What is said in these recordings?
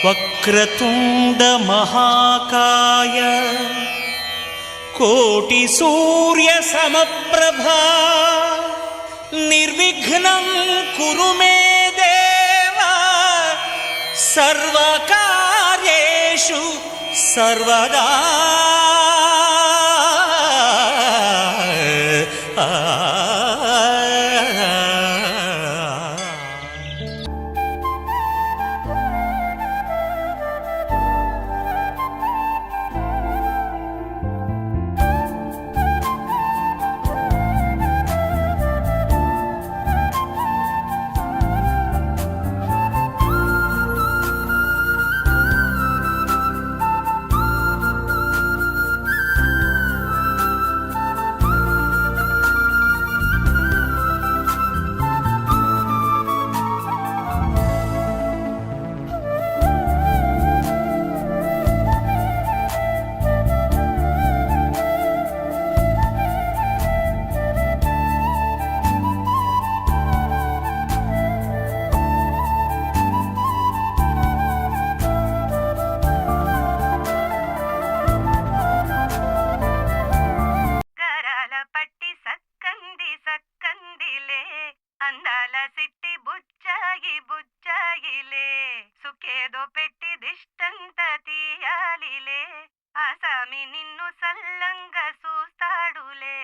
వక్రతుండ మహాకాయ కోటి సూర్య సమప్రభా నిర్విఘ్నం కురు మే దేవ సర్వకార్యేషు సర్వదా. అందాల సిట్టి బుచ్చాయి బుచ్చాయిలే సుఖేదో పెట్టి దిష్టంత తీయాలిలే ఆసామి నిన్ను సల్లంగా చూస్తాడులే.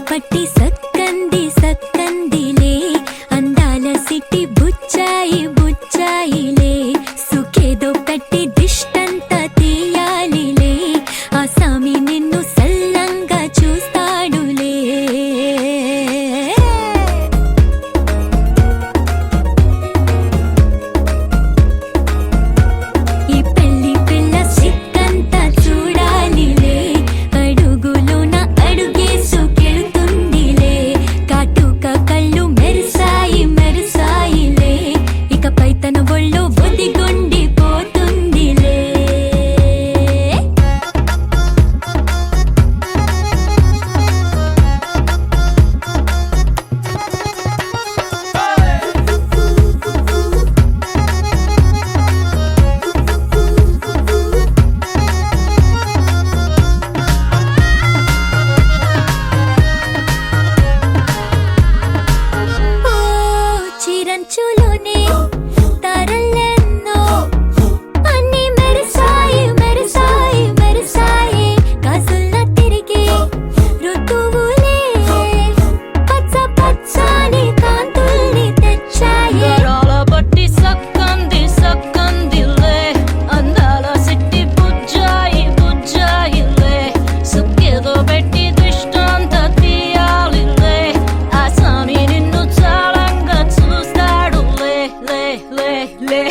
పట్టి సక్కంది సక్కందిలే అందాల సిట్టి బుచ్చాయి బుచ్చాయిలే సుఖేదో పెట్టి దిష్టంత తీయాలిలే ఆసామి నిన్ను సల్లంగా చూస్తాడులే. ఈ పెళ్లి పిల్ల సిక్కంతా చూడాలిలే అడుగులోన అడుగేసు కళ్ళు మెరిసాయి మెరిసాయిలే ఇకపై తన ఒళ్ళు బొదిగొండి పోతుందిలే. చిరంచులోనే తారలెన్నో అన్ని మెరిసాయి మెరిసాయి మెరిసాయి కాసుల తిరిగి ఋతువులే పచ్చ పచ్చని కాంతుల్ని తెచ్చాయి. గరాల పట్టి సక్కంది సక్కందిలే అందాల సిట్టి బుజ్జాయి బుజ్జాయిలే సుఖేదో పెట్టి దిష్టంత తీయాలిలే ఆసామి నిన్ను చాలంగా చూస్తాడు లే లే లే లే.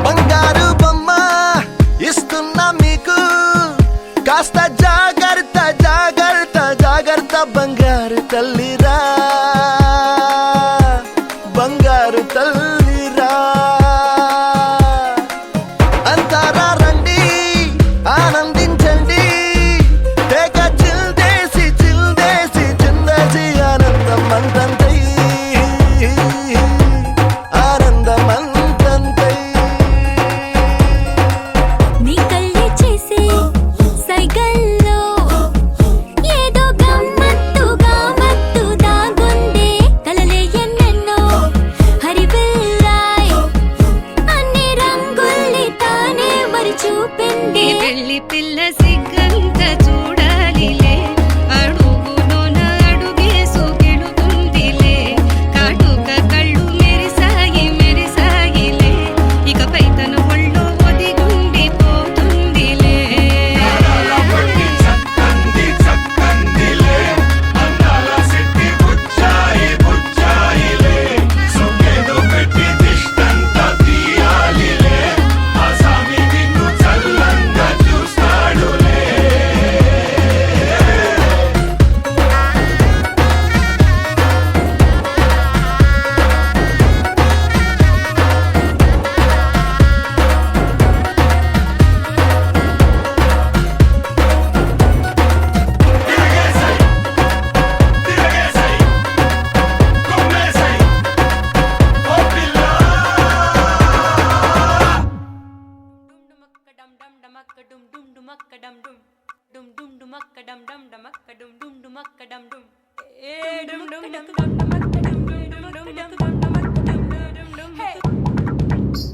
బంగారు బొమ్మ ఇస్తున్నా మీకు కాస్త జాగ్రత్త జాగ్రత్త జాగ్రత్త బంగారు తల్లిరా బంగారు తల్లిరా. అంతారా రండి ఆనందించండి తెగ చిల్దేసి చిల్దేసి చిందేసి ఆనందం అంతంతై ఆనందం అంతంతై. నీ కళ్ళే చేసే సైగల్లో ఏదో గమ్మత్తుగా మత్తు dumaka dum dum dum dumaka dum dum dumaka dum dumaka dum dum dum dumaka dum dumaka dum dumaka dum dum hey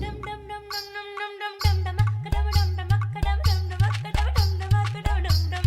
dum dum dum dum dum dum dum dumaka dum dumaka dum dumaka dum dumaka dum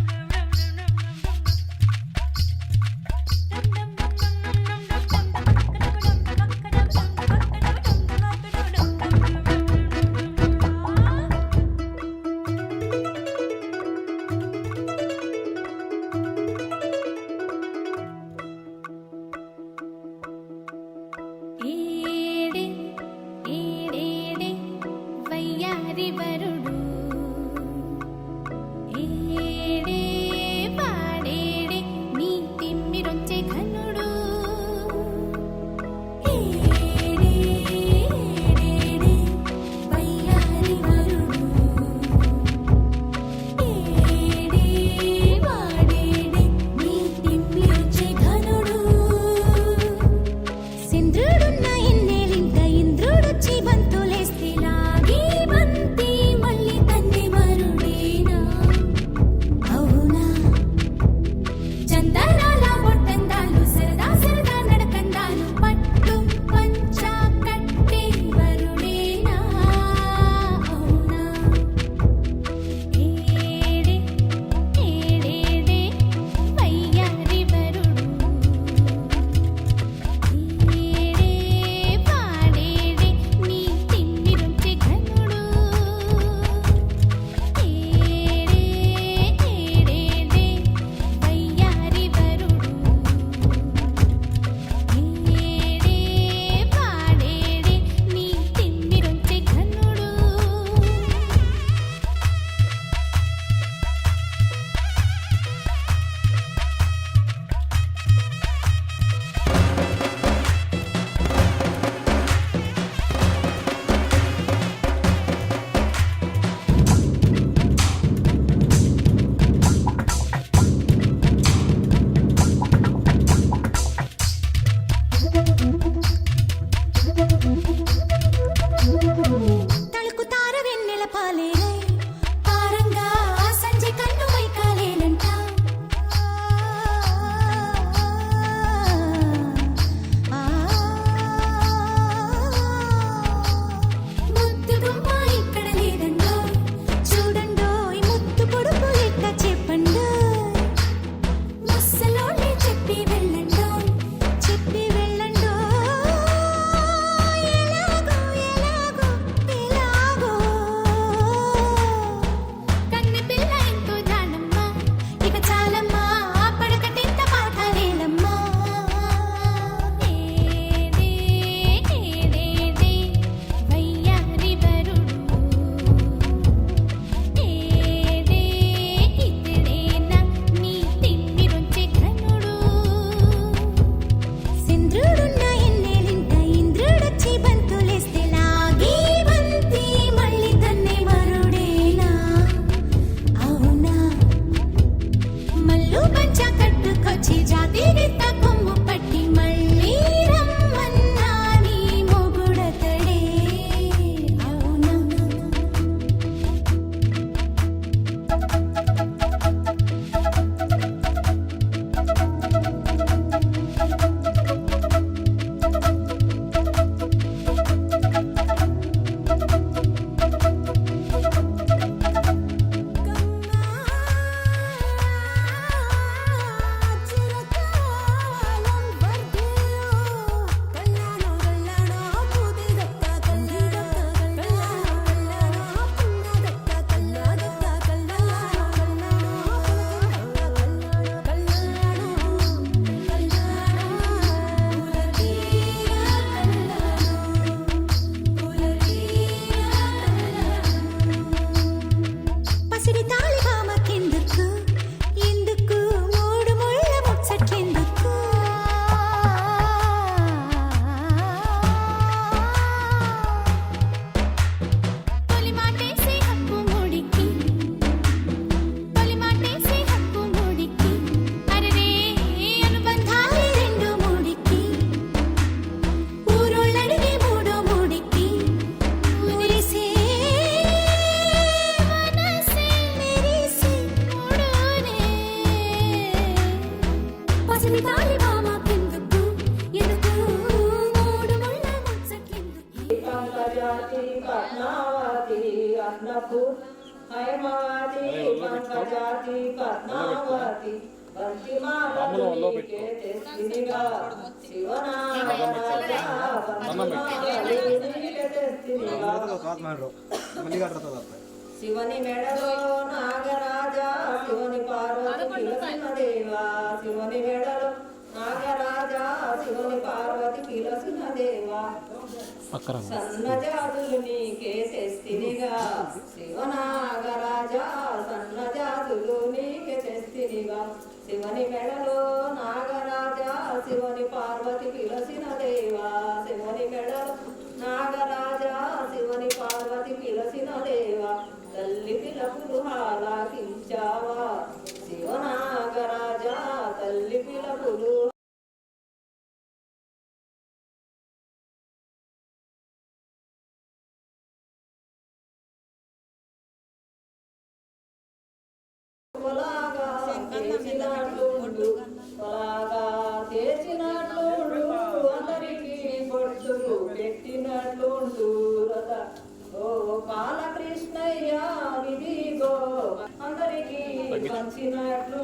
జాతి పద్మావతి అన్నపూర్ హైమావతి పంకజాతి పద్మావతి బంతిమాలకే తెస్తినిగా శివనాగరాజా శివని మెడలో నాగరాజా శివని పార్వతి పిలసిన దేవా శివని మెడలో నాగరాజా శివని పార్వతి పిలసిన దేవా సన్నజాతులు నీకే తెస్తినిగా శివనాగరాజా సన్నజాతులు నీకే తెస్తినిగా శివని మెడలో నాగరాజా శివని పార్వతి పిలసిన దేవా శివని మెడలో నాగరాజా శివని పార్వతి పిలసిన దేవా తల్లి పిలపులు హాలాకించావా శివనాగరాజా తల్లి పిలపులు చేసినట్లు అందరికి పొట్టులు పెట్టినట్లు ఓ బాలకృష్ణయ్య విధిగో అందరికి పంచినట్లు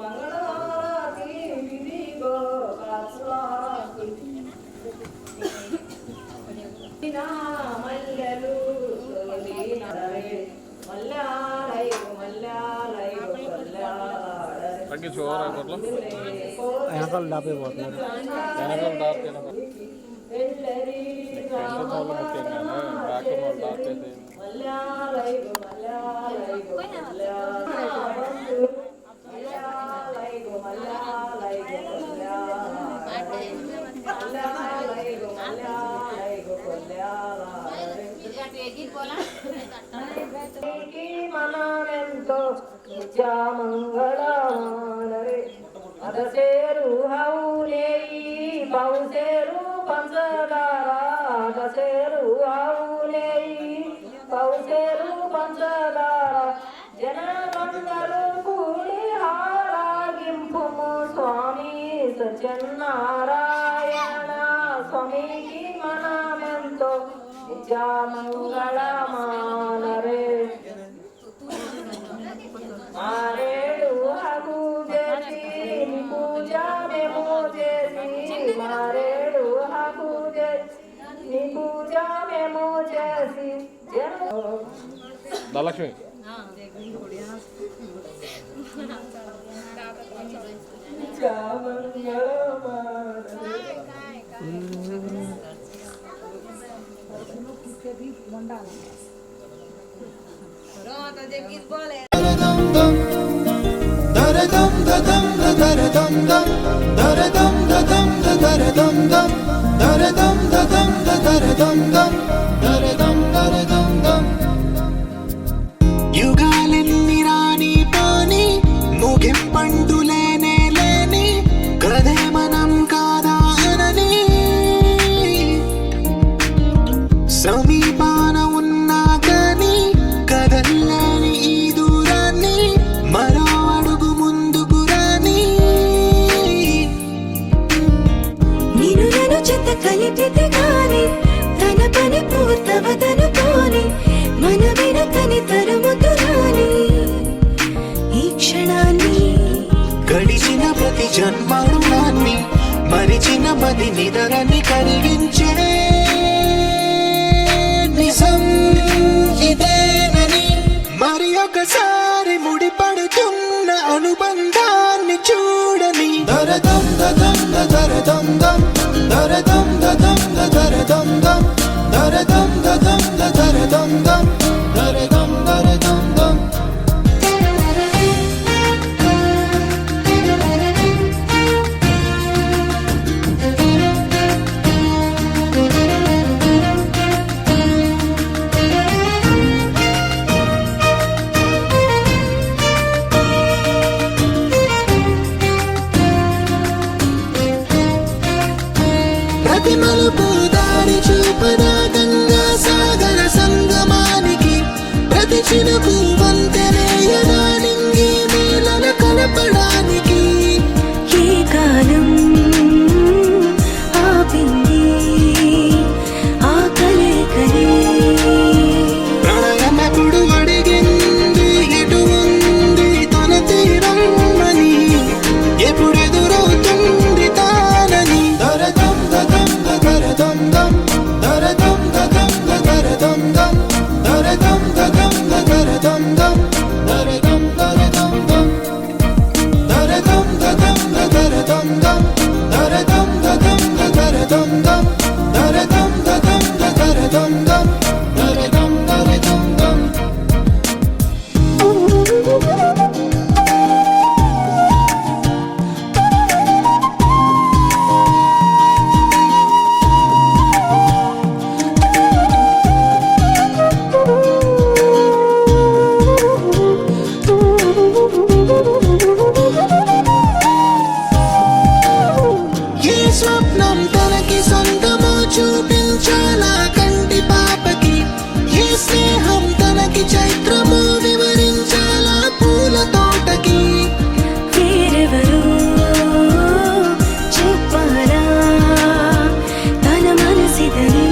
మంగళహారతి విధిగో మల్లెలు మల్లాలయో మల్లాలయో వెనకాల డాపే పోతున్నారు మల్లాలయో మల్లాలయో మనమెంతో నిత్యమంగళమానరే అదసేరు హౌలేయి పౌసేరు పంచదార అదసేరు హౌలేయి పౌసేరు పంచదార జనమందరూ కూడి హారాగింపుము స్వామి సత్యనారాయణ స్వామికి మనమెంతో నిత్యమంగళమానరే మారేడు హగు చేసి పూజా మేము చేసి మారేడు హగు చేసి పూజా మేము చేసి ధనలక్ష్మి యుగాలెన్ని రాని పాని ముగింపండులేనే లేని కదే మనం కాదా అనని సమీపాన ఉన్నా కానీ కదల్లేని ఈ దూరాన్ని మరో అడుగు ముందుకు రాని నేను నన్ను చెత్త కలిపితే గాని తన పని పూర్తవదనుకోని మన వెనకని తరుముతురాని ఈ క్షణాన్ని గడిచిన ప్రతి జన్మరుణాన్ని మరిచిన మది నిదరని కలిగించే నిజం ఇదేనని మరి ఒకసారి ముడిపడుతున్న అనుబంధాన్ని చూడని దరదం దదం దరదం దం దరదం దదం దరదం దం దరదం దదం దరదం దం దరదం దరదం దం ప్రతి మలుపు దారి చూపదా గంగా సాగర సంగమానికి ప్రతి చినుకు వంతెనేయదా నింగి నేలన కలపడానికి ఏ కాలం ఆపింది ఆ కలే దరదం దదం దరదం దం దరదం దరదం దం. ఏ స్వప్నం తనకి సొంతమో చూపించాలా కంటి పాపకి, ఏ స్నేహం తనకి చైత్రమో వివరించాలా పూల తోటకి. వేరెవరో చెప్పాలా తన మనసిదని,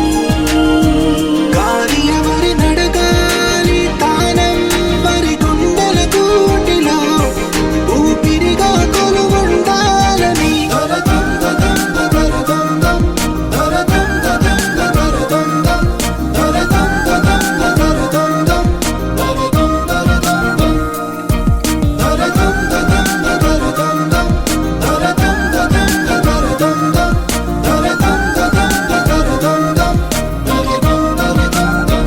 గాలి ఎవరి నడగాలి తానం వరి గుండెల కూటిలో ఊపిరిగా కొలువుండాలని. దరదం దదం దరదం దం దరదం దదం దరదం దం దరదం దదం దరదం దం దరదం దరదం దం దరదం దదం దరదం దం దరదం దదం దరదం దం దరదం దదం దరదం దం దరదం దరదం దం.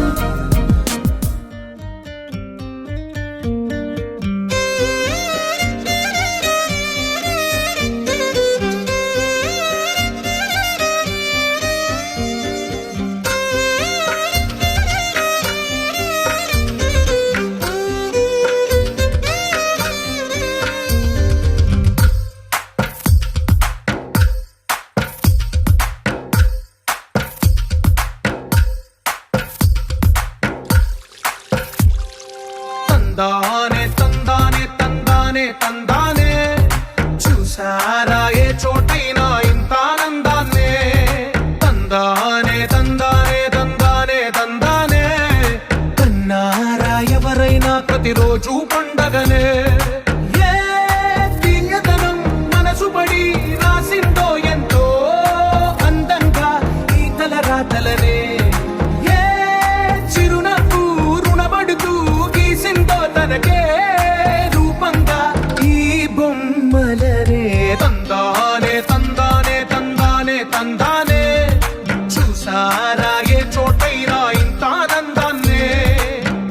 తందానే తందానే తందానే తందానే చూసారా ఏ చోటైనా ఇంత ఆనందాన్నే. తందానే తందానే తందానే తందానే కన్నారా ఎవరైనా ప్రతిరోజు పండగనే. ఏ తీయదనం మనసు పడి రాసిందో ఎంతో అందంగా ఈ తలరాతలనే. ఏ చిరునవ్వు రుణపడుతూ గీసిందో తనకే రూపంగా ఈ బొమ్మలనే. తందానే తందానే తందానే తందానే చూసారా ఏ చోటైనా ఇంత ఆనందాన్నే.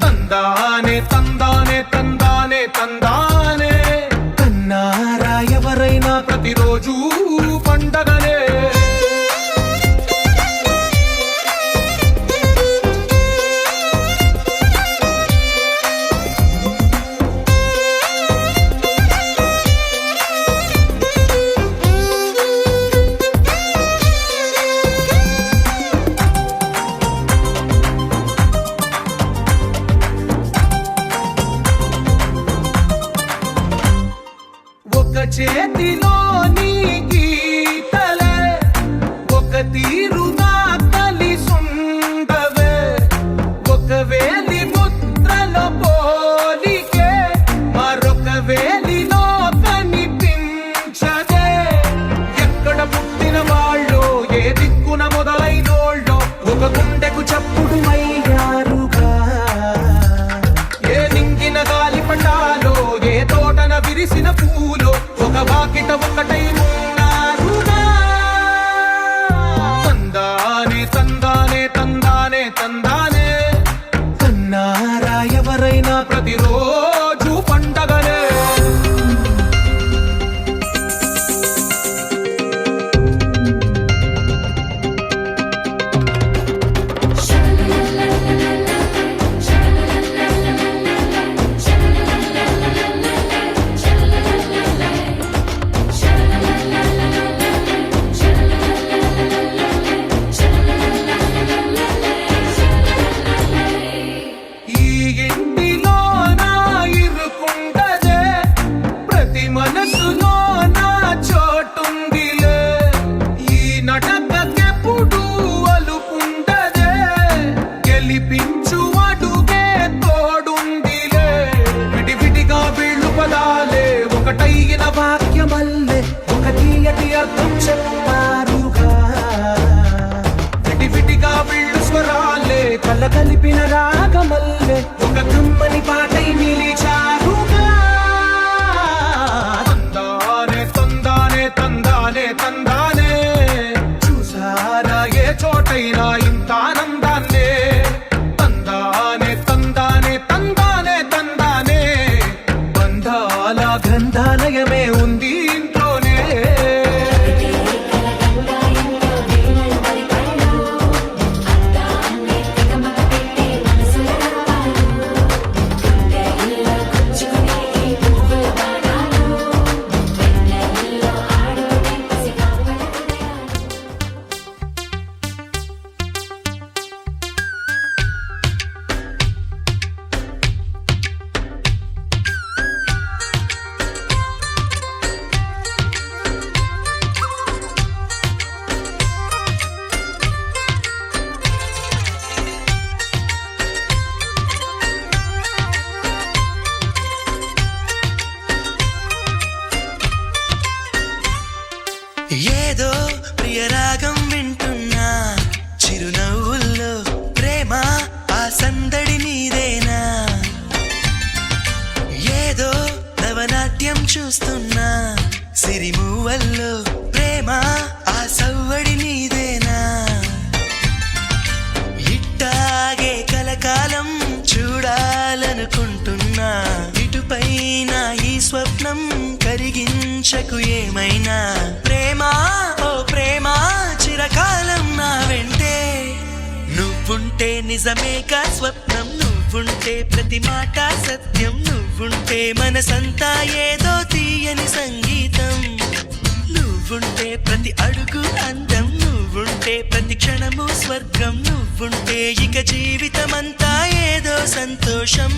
తందానే తందానే తందానే తందానే కన్నారా ఎవరైనా ప్రతిరోజు పండగనే. ఒక చేతిలో నీ గీతలే ఒక తీరుగా కలిసుండవే. ఒక వేలి ముద్రలో పోలికే మరొక వేలిలో కనిపించదే. ఎక్కడ పుట్టిన వాళ్ళో ఏ దిక్కున మొదలైనోళ్ళో ఒక గుండెకు చప్పుడు అయ్యారుగా. ఏ నింగిన గాలి పటాలో ఏ తోటన విరిసిన పూలో ఒక వాకిట ఒకటై ఉన్నారుగా. తందానే తందానే తందానే తందానే కన్నారా ఎవరైనా ప్రతిరోజు పండగనే. ఈ ఇంటిలో నా ఇరుకుండదే ప్రతి మనసులో నా చోటుందిలే. ఈ నటకెప్పుడు అలుపుండదే గెలిపించు అడుగే తోడుందిలే. విడివిడిగా వీళ్ళు పదాలే ఒకటైన వాక్యమల్లే ఒక తీయటి అర్థం చెప్పారుగా. విడివిడిగా వీళ్ళు స్వరాలే కలగలిపిన రాగమల్లే ఒక కమ్మని పాటై నిలిచారుగా. తందానే తందానే తందానే తందానే చూసారా ఏ చోటైనా ఇంత ఆనందాన్నే తందానే తందానే తందానే తందానే బంధాల గ్రంథాలయమే ఉంది ఇంట్లోనే ఏదో ప్రియరాగం వింటున్నా చిరునవ్వుల్లో ప్రేమ ఆ సందడి నీదేనా ఏదో నవనాట్యం చూస్తున్నా సిరిమూవల్లో ప్రేమ ఆ సవ్వడి నీదేనా ఇట్టాగే కలకాలం చూడాలనుకుంటున్నా ఇటుపైన ఈ స్వప్నం కరిగించకు ఏమైనా ప్రేమా ఓ ప్రేమా చిరకాలం నా వెంటే నువ్వుంటే నిజమేగా స్వప్నం నువ్వుంటే ప్రతి మాట సత్యం నువ్వుంటే మనసంతా ఏదో తీయని సంగీతం నువ్వుంటే ప్రతి అడుగు అందం నువ్వుంటే ప్రతి క్షణము స్వర్గం నువ్వుంటే ఇక జీవితమంతా ఏదో సంతోషం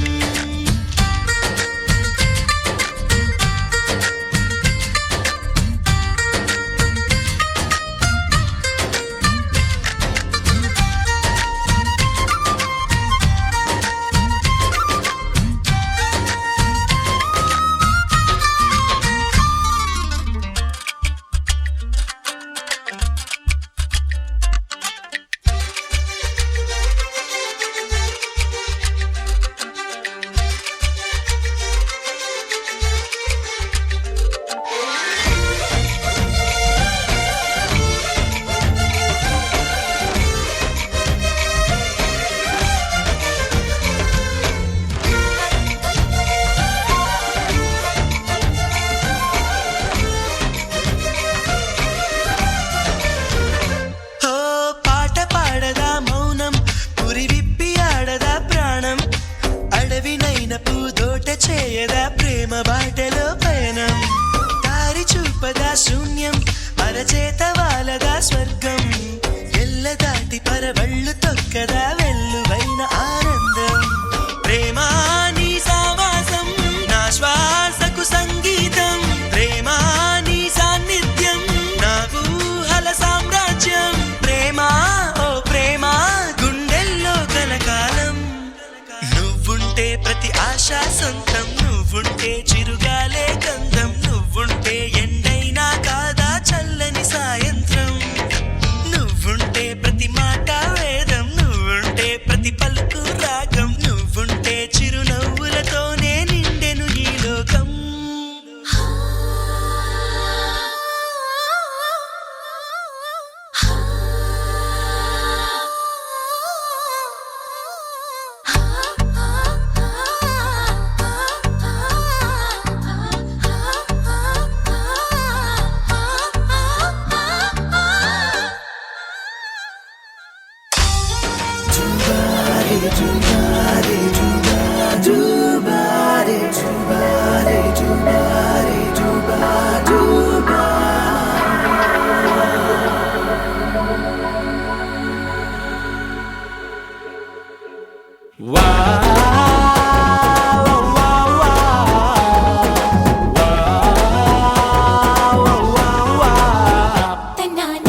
చేయదా ప్రేమ బాటలో పయనం దారి చూపదా శూన్యం అరచేత వాలదా స్వర్గం ఎల్ల దాటి పరవళ్ళు తొక్కదా వెల్లువైన ఆనందం ప్రేమ నీ సావాసం నా శ్వాసకు సంగీతం ప్రేమ నీ సాన్నిధ్యం నా ఊహల సామ్రాజ్యం ప్రేమ ఓ ప్రేమ గుండెల్లో కలకాలం నువ్వుంటే ప్రతి ఆశ సొంతం నువ్వుంటే చిరుగాలే గంధం నువ్వుంటే ఎండైనా కాదా చల్లని సాయంత్రం నువ్వుంటే ప్రతి మాట వేదం నువ్వుంటే ప్రతి పలుకు రాగం నువ్వుంటే చిరునవ్వులతోనే నిండెను ఈ లోకం తన్నాన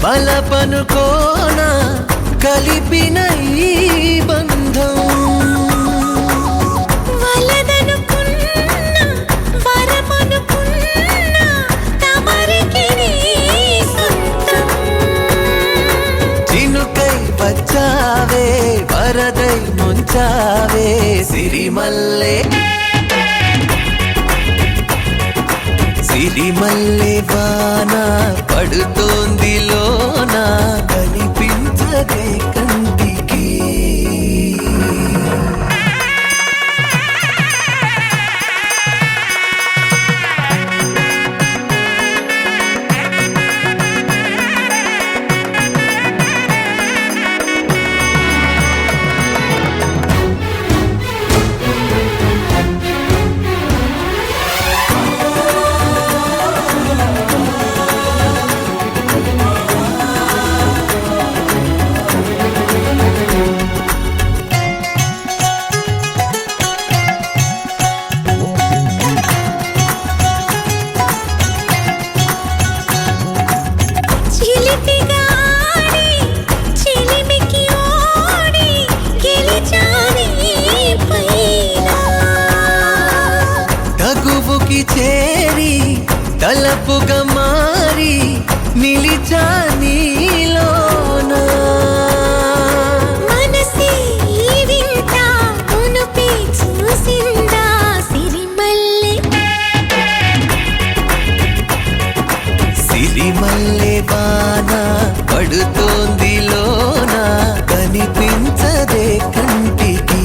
బలపనుకోన కలిపిన ఈ బంధం వలదనుకున్నా వరమనుకున్నా తమరికి నీ సొంతం చినుకై వచ్చావే వరదై ముంచావే సిరిమల్లె సిరిమల్లె వాన పడుతోంది లోన కనిపించదే కంటికి చిలిపిగా ఆడి చిలిమికి ఓడి గెలిచాని పైన తగువుకి చేరి తలపుగా మారి నిలిచా నీలోన మనసి వింత ఉనుపి చూసిందా సిరిమల్లె సిరిమల్లె వాన పడుతోంది లోన కనిపించదే కంటికి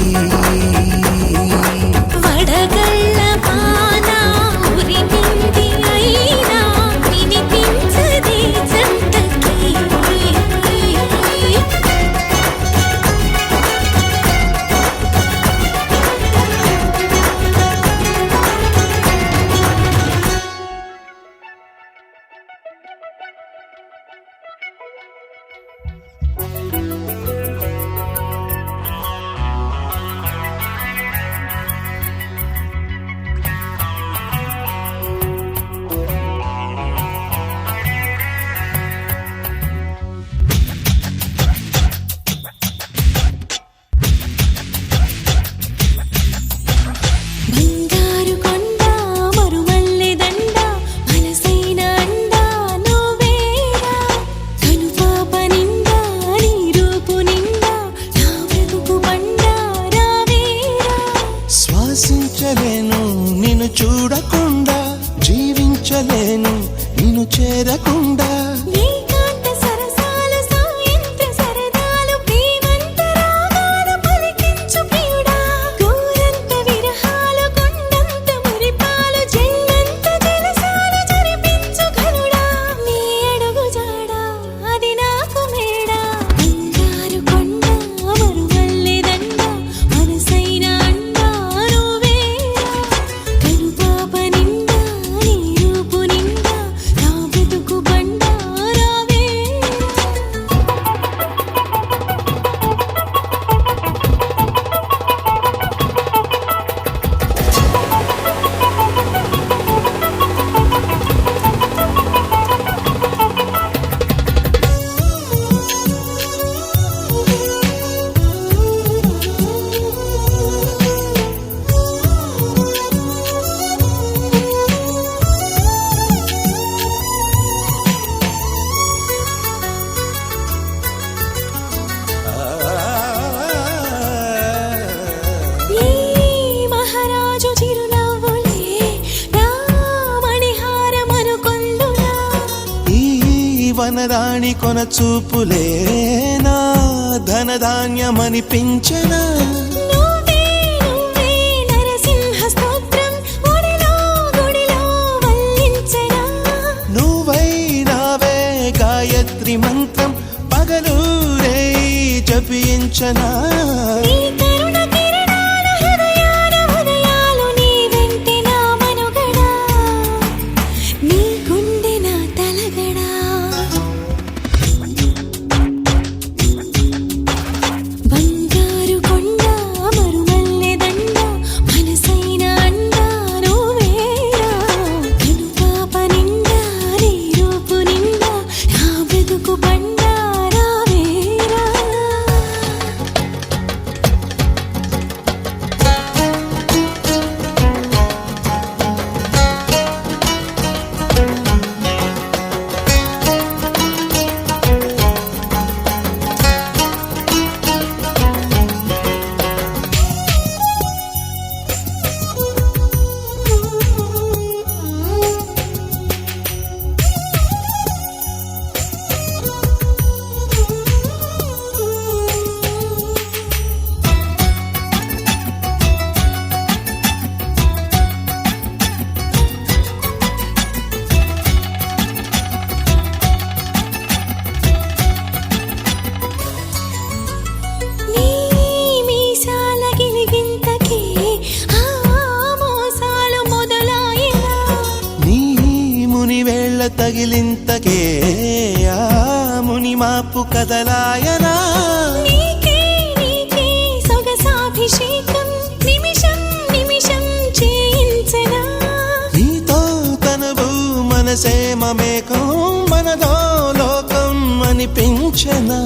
వడగళ్ళ వాన ఉరిమింది అయినా వినిపించదే జంటకి బంగారు కొండ మరుమల్లె దండ మనసైన అండ నువ్వేరా కనుపాప నిండా నీ రూపు నిండా నా బ్రతుకు బండ రావేరా శ్వాసించలేను నిన్ను చూడకుండా జీవించలేను నిన్ను చేరకుండా ఏకాంత సరసాలు సాయంత్ర సరదాలు ప్రేమంత రాగాలు పలికించు ప్రియుడా గోరంత విరహాలు కొండంత మురిపాలు జన్మంత జలసాలు జరిపించు ఘనుడా నీ అడుగు జాడా అది నాకు మేడా బంగారు కొండ మరుమల్లె దండ మనసైన అండ నువ్వేరా కనుపాప నిండా నీ రూపు నిండా నా బ్రతుకు బండ రావేరా ఈ మహారాజు చిరునవ్వులే రామణిహారమను కొందులా ఈ వనరాణి కొన చూపులే నా ధనధాన్యమనిపించనా నువ్వే నువ్వే నరసింహ స్తోత్రం గుడిలో గుడిలో వల్లించనా నువ్వై నావే గాయత్రి మంత్రం పగలూరే జపించనా నీ కరుణ కిరణాల హృదయాల ఉదయాలు నీ వెంటే నా మనుగడా నీ గుండె నా తలగడా బంగారు కొండ తగిలింతకే ఆ మునిమాపు కదలాయనా నీకే నీకే సొగసాభిషేకం నిమిషం నిమిషం చేయించనా నీతో తనువు మనసే మమేకం మనదో లోకం అనిపించనా